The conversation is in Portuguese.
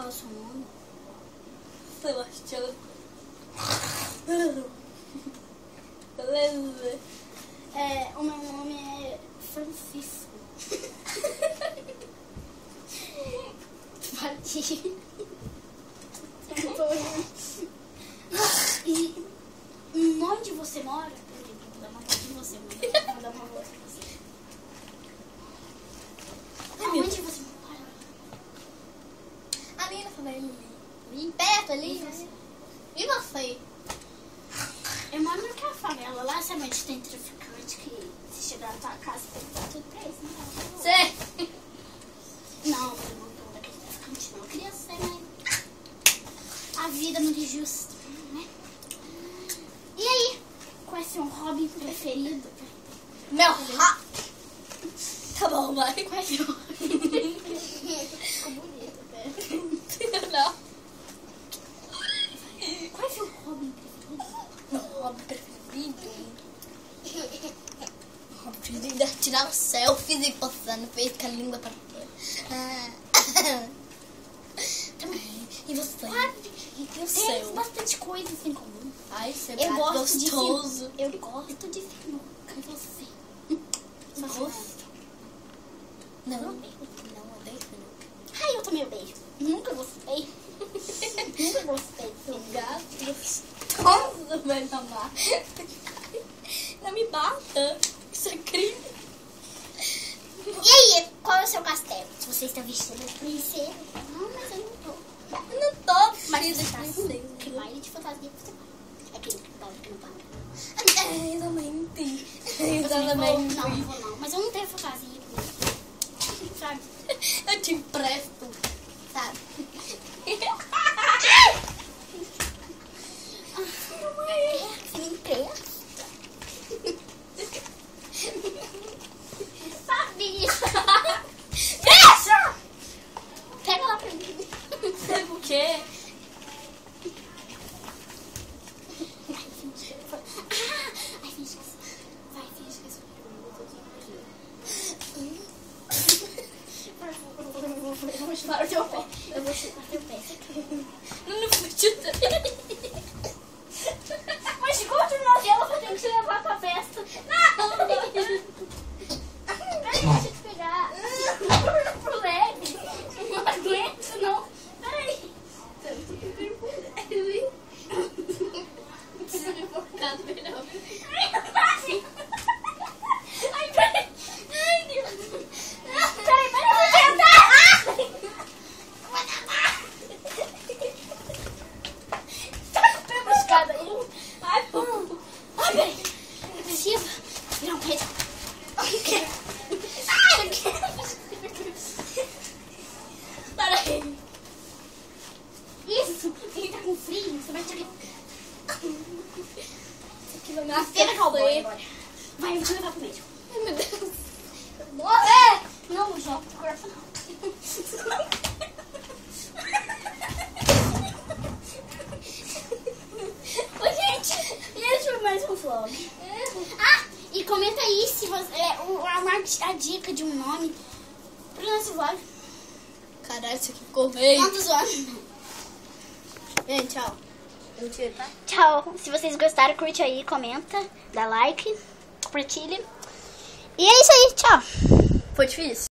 Qual é o seu nome? Sebastião. O meu nome é Francisco. E onde você mora? Vou dar uma volta em você. Vou dar uma volta em você. Onde você mora? Ali na favela. Ali perto, ali. E você? Eu moro naquela favela lá, sabe onde tem traficante que se chegar na tua casa tem que dar tudo preso, né? Sei. Não, eu não tô daquele traficante não. Eu queria ser, mas a vida não é justa, né? E aí? Qual é seu hobby preferido? Meu hobby. Tá bom, vai. Qual é seu hobby preferido? Ficou bonito, velho. Não. Qual é seu hobby preferido? Meu hobby preferido. Hobby preferido é tirar selfies e postar no Face com a língua pra fora. E você? E o Temos seu? bastante coisa em comum. Ai, você é Eu gosto gostoso. Eu gosto de sinuca. E você? Gosto? Não, não odeio sinuca. Ai, eu também odeio. Nunca gostei. Nunca gostei. Seu gato gostoso vai amar. Não me bata. Isso é crime. E aí, qual é o seu castelo? Se você está vestindo de princesa. Não, mas eu não tô. Eu não tô Mas vestida você tá de assim. princesa. Que baile de fantasia você vai. É aquele baile que não paga. Exatamente. Não vou não. Mas eu não tenho fantasia. Sabe? Eu te empresto, sabe? Você me empresta? Sabia! Deixa! Pega lá pra mim. Sabe o quê? Ai, finge que vai, finge que eu vou chutar o teu pé. Eu vou chutar o teu pé. Não vou chutar. Mas igual de novela, eu vou ter que te levar pra festa. Não! Peraí, deixa eu te pegar. Pro leve. Não aguento, não. Peraí. Não precisa me focar, não. Ai, peraí. Ai, Deus. Peraí, eu vou tentar. Vou tentar. Tá buscada aí. Ai, pô. Ai, peraí. Eu preciso virar um peito. Ai, Peraí. isso. Ele tá com frio. Você vai te... Isso aqui vai me Feira cowboy afetar. agora. Vai, eu vou te levar pro médico. Ai, meu Deus. Morrer! Não, não joga pro coração, não. Oi, gente. E esse foi mais um vlog. Ah, e comenta aí se você, a dica de um nome pro nosso vlog. Caralho, isso aqui ficou feio. Não, tô zoando. Gente, tchau. Eu tiro, tá? Tchau. Se vocês gostaram, curte aí, comenta, dá like, compartilha. E é isso aí, tchau. Foi difícil?